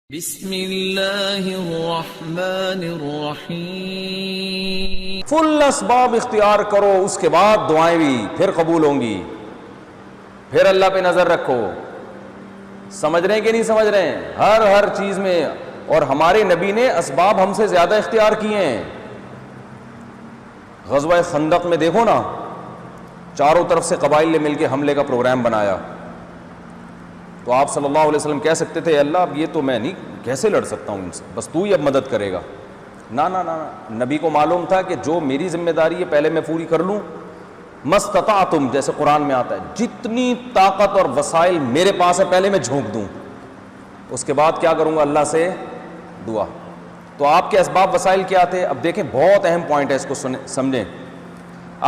بسم اللہ الرحمن الرحیم۔ فل اسباب اختیار کرو، اس کے بعد دعائیں بھی پھر قبول ہوں گی، پھر اللہ پہ نظر رکھو۔ سمجھ رہے ہیں کہ نہیں سمجھ رہے ہیں؟ ہر چیز میں، اور ہمارے نبی نے اسباب ہم سے زیادہ اختیار کیے ہیں۔ غزوہ خندق میں دیکھو نا، چاروں طرف سے قبائل نے مل کے حملے کا پروگرام بنایا، تو آپ صلی اللہ علیہ وسلم کہہ سکتے تھے اللہ اب یہ تو میں نہیں کیسے لڑ سکتا ہوں ان سے، بس تو ہی اب مدد کرے گا۔ نہ نبی کو معلوم تھا کہ جو میری ذمہ داری ہے پہلے میں پوری کر لوں۔ مستطعتم، جیسے قرآن میں آتا ہے، جتنی طاقت اور وسائل میرے پاس ہے پہلے میں جھونک دوں، اس کے بعد کیا کروں گا؟ اللہ سے دعا۔ تو آپ کے اسباب وسائل کیا تھے؟ اب دیکھیں، بہت اہم پوائنٹ ہے، اس کو سمجھیں۔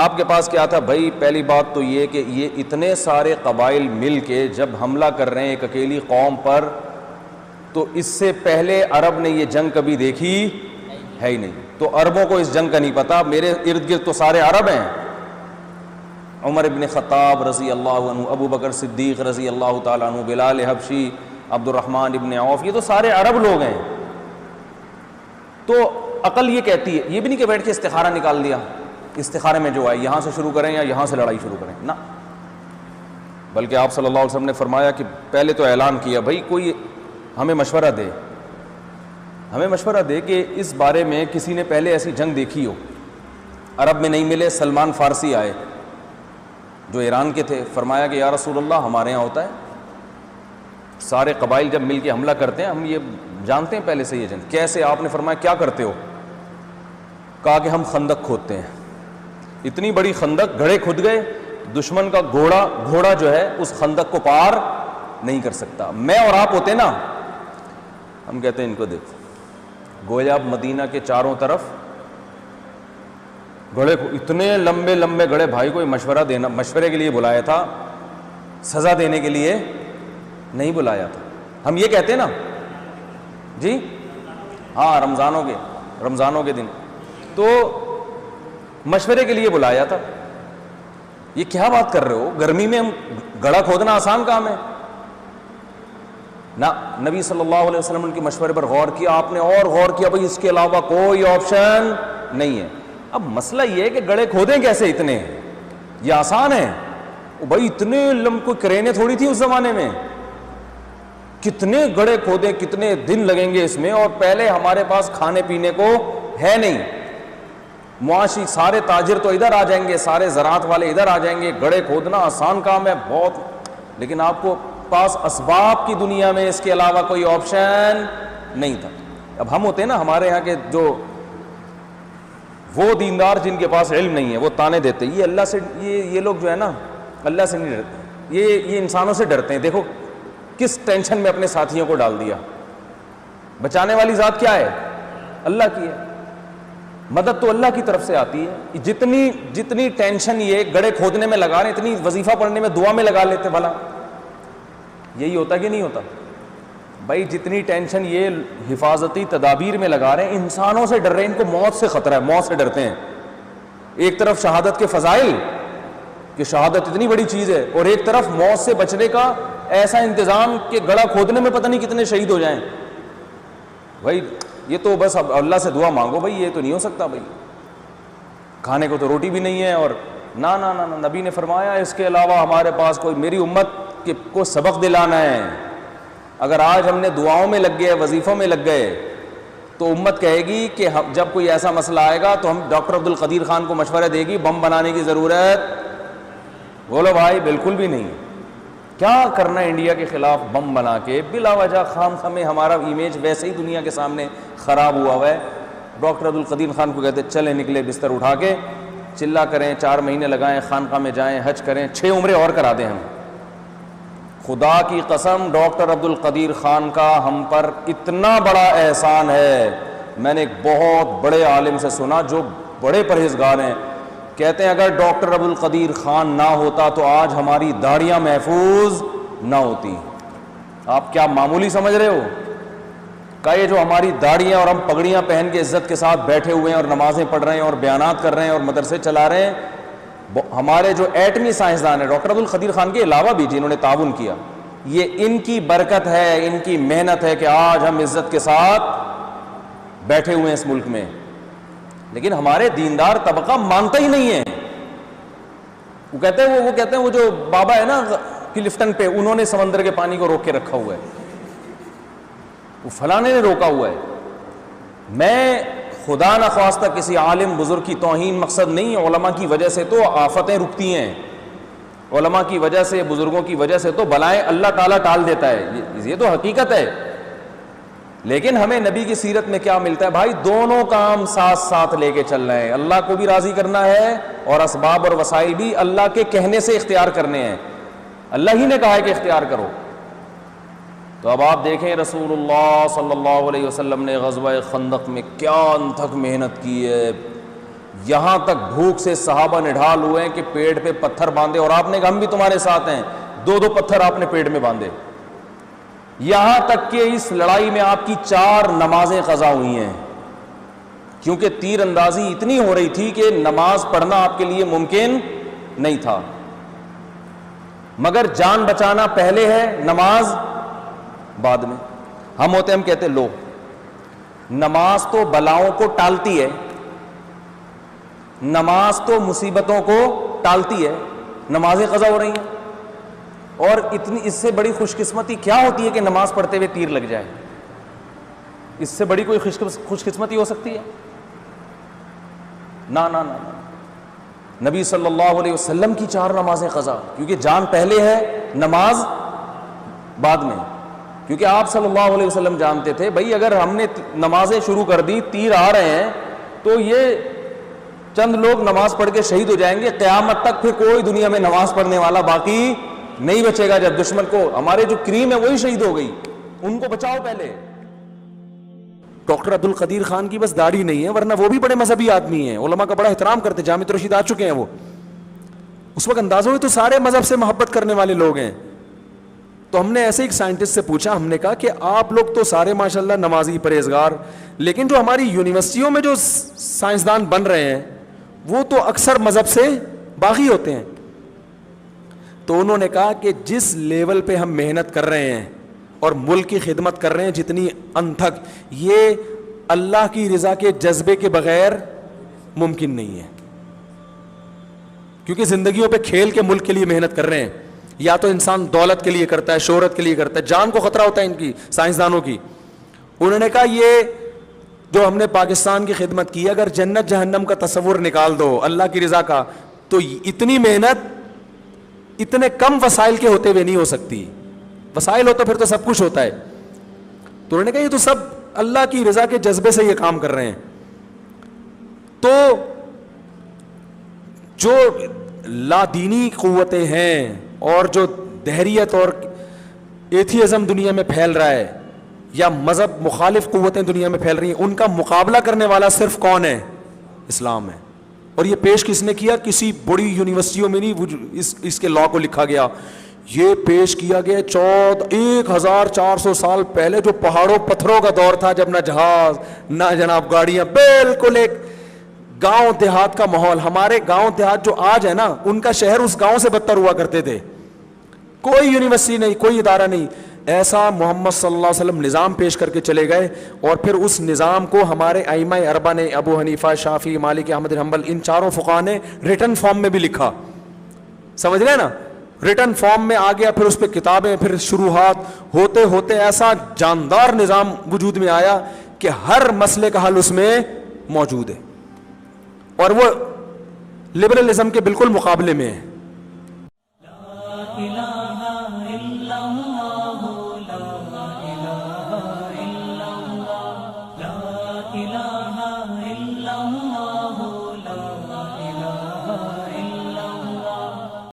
آپ کے پاس کیا تھا بھائی؟ پہلی بات تو یہ کہ یہ اتنے سارے قبائل مل کے جب حملہ کر رہے ہیں ایک اکیلی قوم پر، تو اس سے پہلے عرب نے یہ جنگ کبھی دیکھی ہے ہی نہیں، تو عربوں کو اس جنگ کا نہیں پتا۔ میرے ارد گرد تو سارے عرب ہیں، عمر ابن خطاب رضی اللہ عنہ، ابو بکر صدیق رضی اللہ تعالیٰ عنہ، بلال حبشی، عبد الرحمن ابن عوف، یہ تو سارے عرب لوگ ہیں۔ تو عقل یہ کہتی ہے، یہ بھی نہیں کہ بیٹھ کے استخارہ نکال دیا، استخارے میں جو آئے یہاں سے شروع کریں یا یہاں سے لڑائی شروع کریں، نہ، بلکہ آپ صلی اللہ علیہ وسلم نے فرمایا کہ پہلے تو اعلان کیا بھائی کوئی ہمیں مشورہ دے کہ اس بارے میں کسی نے پہلے ایسی جنگ دیکھی ہو۔ عرب میں نہیں ملے، سلمان فارسی آئے جو ایران کے تھے، فرمایا کہ یا رسول اللہ ہمارے یہاں ہوتا ہے، سارے قبائل جب مل کے حملہ کرتے ہیں ہم یہ جانتے ہیں پہلے سے یہ جنگ کیسے۔ آپ نے فرمایا کیا کرتے ہو؟ کہا کہ ہم خندق کھودتے ہیں۔ اتنی بڑی خندق، گڑھے کھد گئے، دشمن کا گھوڑا جو ہے اس خندق کو پار نہیں کر سکتا۔ میں اور آپ ہوتے نا، ہم کہتے ہیں ان کو دیکھو، گویا مدینہ کے چاروں طرف گڑھے، اتنے لمبے لمبے گڑھے، بھائی کوئی مشورے کے لیے بلایا تھا، سزا دینے کے لیے نہیں بلایا تھا۔ ہم یہ کہتے ہیں نا جی، ہاں، رمضانوں کے دن تو مشورے کے لیے بلایا تھا۔ یہ کیا بات کر رہے ہو؟ گرمی میں ہم گڑھا کھودنا آسان کام ہے؟ نہ، نبی صلی اللہ علیہ وسلم ان کے مشورے پر غور کیا، آپ نے اور غور کیا بھائی اس کے علاوہ کوئی آپشن نہیں ہے۔ اب مسئلہ یہ ہے کہ گڑھے کھودیں کیسے اتنے؟ یہ آسان ہے بھائی، اتنے کوئی کرینے تھوڑی تھی اس زمانے میں، کتنے گڑھے کھودیں، کتنے دن لگیں گے اس میں، اور پہلے ہمارے پاس کھانے پینے کو ہے نہیں، معاشی سارے تاجر تو ادھر آ جائیں گے، سارے زراعت والے ادھر آ جائیں گے، گڑھے کھودنا آسان کام ہے بہت، لیکن آپ کو پاس اسباب کی دنیا میں اس کے علاوہ کوئی آپشن نہیں تھا۔ اب ہم ہوتے ہیں نا، ہمارے یہاں کے جو وہ دیندار جن کے پاس علم نہیں ہے وہ تانے دیتے، یہ اللہ سے، یہ لوگ جو ہے نا اللہ سے نہیں ڈرتے، یہ انسانوں سے ڈرتے ہیں۔ دیکھو کس ٹینشن میں اپنے ساتھیوں کو ڈال دیا۔ بچانے والی ذات کیا ہے؟ اللہ کی ہے، مدد تو اللہ کی طرف سے آتی ہے۔ جتنی ٹینشن یہ گڑھے کھودنے میں لگا رہے ہیں، اتنی وظیفہ پڑھنے میں، دعا میں لگا لیتے، بھلا یہی ہوتا کہ نہیں ہوتا؟ بھائی جتنی ٹینشن یہ حفاظتی تدابیر میں لگا رہے ہیں، انسانوں سے ڈر رہے ہیں، ان کو موت سے خطرہ ہے، موت سے ڈرتے ہیں۔ ایک طرف شہادت کے فضائل کہ شہادت اتنی بڑی چیز ہے، اور ایک طرف موت سے بچنے کا ایسا انتظام کہ گڑھا کھودنے میں پتہ نہیں کتنے شہید ہو جائیں۔ بھائی یہ تو بس اب اللہ سے دعا مانگو، بھائی یہ تو نہیں ہو سکتا، بھائی کھانے کو تو روٹی بھی نہیں ہے، اور نہ نبی نے فرمایا اس کے علاوہ ہمارے پاس کوئی، میری امت کو سبق دلانا ہے۔ اگر آج ہم نے دعاؤں میں لگ گئے، وظیفوں میں لگ گئے، تو امت کہے گی کہ جب کوئی ایسا مسئلہ آئے گا تو ہم ڈاکٹر عبد القدیر خان کو مشورہ دے گی بم بنانے کی ضرورت، بولو بھائی بالکل بھی نہیں۔ کیا کرنا ہے انڈیا کے خلاف بم بنا کے بلا وجہ خام خامے؟ ہمارا امیج ویسے ہی دنیا کے سامنے خراب ہوا ہے۔ ڈاکٹر عبد القدیر خان کو کہتے چلیں نکلے بستر اٹھا کے، چلا کریں، 4 مہینے لگائیں، خانقاہ میں جائیں، حج کریں، 6 عمریں اور کرا دیں ہم۔ خدا کی قسم ڈاکٹر عبد القدیر خان کا ہم پر اتنا بڑا احسان ہے۔ میں نے ایک بہت بڑے عالم سے سنا جو بڑے پرہیزگار ہیں، کہتے ہیں اگر ڈاکٹر عبد القدیر خان نہ ہوتا تو آج ہماری داڑیاں محفوظ نہ ہوتی۔ آپ کیا معمولی سمجھ رہے ہو؟ کہ یہ جو ہماری داڑیاں اور ہم پگڑیاں پہن کے عزت کے ساتھ بیٹھے ہوئے ہیں اور نمازیں پڑھ رہے ہیں اور بیانات کر رہے ہیں اور مدرسے چلا رہے ہیں، ہمارے جو ایٹمی سائنسدان ہیں ڈاکٹر عبد القدیر خان کے علاوہ بھی جنہوں نے تعاون کیا، یہ ان کی برکت ہے, ان کی محنت ہے کہ آج ہم عزت کے ساتھ بیٹھے ہوئے ہیں اس ملک میں. لیکن ہمارے دیندار طبقہ مانتا ہی نہیں ہے. وہ کہتے ہیں وہ جو بابا ہے نا کلفٹن پہ, انہوں نے سمندر کے پانی کو روک کے رکھا ہوا ہے, وہ فلانے نے روکا ہوا ہے. میں خدا نخواستہ کسی عالم بزرگ کی توہین مقصد نہیں, علماء کی وجہ سے تو آفتیں رکتی ہیں, علماء کی وجہ سے, بزرگوں کی وجہ سے تو بلائیں اللہ تعالیٰ ٹال دیتا ہے, یہ تو حقیقت ہے. لیکن ہمیں نبی کی سیرت میں کیا ملتا ہے بھائی؟ دونوں کام ساتھ ساتھ لے کے چل رہے ہیں. اللہ کو بھی راضی کرنا ہے اور اسباب اور وسائل بھی اللہ کے کہنے سے اختیار کرنے ہیں. اللہ ہی نے کہا ہے کہ اختیار کرو. تو اب آپ دیکھیں رسول اللہ صلی اللہ علیہ وسلم نے غزوہ خندق میں کیا انتھک محنت کی ہے. یہاں تک بھوک سے صحابہ نڈھال ہوئے ہیں کہ پیٹ پہ پتھر باندھے, اور آپ نے کہا ہم بھی تمہارے ساتھ ہیں, 2 پتھر آپ نے پیٹ میں باندھے. یہاں تک کہ اس لڑائی میں آپ کی 4 نمازیں قضا ہوئی ہیں, کیونکہ تیر اندازی اتنی ہو رہی تھی کہ نماز پڑھنا آپ کے لیے ممکن نہیں تھا. مگر جان بچانا پہلے ہے, نماز بعد میں. ہم ہوتے ہم کہتے لو نماز تو بلاؤں کو ٹالتی ہے, نماز تو مصیبتوں کو ٹالتی ہے, نمازیں قضا ہو رہی ہیں. اور اتنی اس سے بڑی خوش قسمتی کیا ہوتی ہے کہ نماز پڑھتے ہوئے تیر لگ جائے؟ اس سے بڑی کوئی خوش قسمتی ہو سکتی ہے؟ نا نا نا. نبی صلی اللہ علیہ وسلم کی 4 نمازیں قضا, کیونکہ جان پہلے ہے, نماز بعد میں. کیونکہ آپ صلی اللہ علیہ وسلم جانتے تھے بھائی اگر ہم نے نمازیں شروع کر دی, تیر آ رہے ہیں, تو یہ چند لوگ نماز پڑھ کے شہید ہو جائیں گے, قیامت تک پھر کوئی دنیا میں نماز پڑھنے والا باقی نہیں بچے گا. جب دشمن کو ہمارے جو کریم ہے وہی شہید ہو گئی, ان کو بچاؤ پہلے. ڈاکٹر عبد القدیر خان کی بس داڑھی نہیں ہے, ورنہ وہ بھی بڑے مذہبی آدمی ہیں, علماء کا بڑا احترام کرتے, جامع رشید آ چکے ہیں وہ. اس وقت اندازہ ہوئے تو سارے مذہب سے محبت کرنے والے لوگ ہیں. تو ہم نے ایسے ایک سائنٹسٹ سے پوچھا, ہم نے کہا کہ آپ لوگ تو سارے ماشاءاللہ نمازی پرہیزگار, لیکن جو ہماری یونیورسٹیوں میں جو سائنسدان بن رہے ہیں وہ تو اکثر مذہب سے باغی ہوتے ہیں. تو انہوں نے کہا کہ جس لیول پہ ہم محنت کر رہے ہیں اور ملک کی خدمت کر رہے ہیں جتنی انتھک, یہ اللہ کی رضا کے جذبے کے بغیر ممکن نہیں ہے. کیونکہ زندگیوں پہ کھیل کے ملک کے لیے محنت کر رہے ہیں. یا تو انسان دولت کے لیے کرتا ہے, شہرت کے لیے کرتا ہے, جان کو خطرہ ہوتا ہے ان کی سائنسدانوں کی. انہوں نے کہا یہ جو ہم نے پاکستان کی خدمت کی, اگر جنت جہنم کا تصور نکال دو اللہ کی رضا کا, تو اتنی محنت اتنے کم وسائل کے ہوتے ہوئے نہیں ہو سکتی. وسائل ہو تو پھر تو سب کچھ ہوتا ہے. تو انہوں نے کہا یہ تو سب اللہ کی رضا کے جذبے سے یہ کام کر رہے ہیں. تو جو لادینی قوتیں ہیں اور جو دہریت اور ایتھیزم دنیا میں پھیل رہا ہے, یا مذہب مخالف قوتیں دنیا میں پھیل رہی ہیں, ان کا مقابلہ کرنے والا صرف کون ہے؟ اسلام ہے. اور یہ پیش کس نے کیا؟ کسی بڑی یونیورسٹیوں میں نہیں, اس کے لاء کو لکھا گیا. یہ پیش کیا گیا 1400 سال پہلے, جو پہاڑوں پتھروں کا دور تھا, جب نہ جہاز نہ جناب گاڑیاں, بالکل ایک گاؤں دیہات کا ماحول. ہمارے گاؤں دیہات جو آج ہے نا, ان کا شہر اس گاؤں سے بدتر ہوا کرتے تھے. کوئی یونیورسٹی نہیں, کوئی ادارہ نہیں. ایسا محمد صلی اللہ علیہ وسلم نظام پیش کر کے چلے گئے, اور پھر اس نظام کو ہمارے ائمہ اربعہ نے, ابو حنیفہ, شافعی, مالک, احمد بن حنبل, ان 4 فقہاء نے ریٹن فارم میں بھی لکھا. سمجھ رہے نا, ریٹن فارم میں آ گیا, پھر اس پہ کتابیں, پھر شروحات ہوتے ہوتے ایسا جاندار نظام وجود میں آیا کہ ہر مسئلے کا حل اس میں موجود ہے, اور وہ لبرلزم کے بالکل مقابلے میں ہے.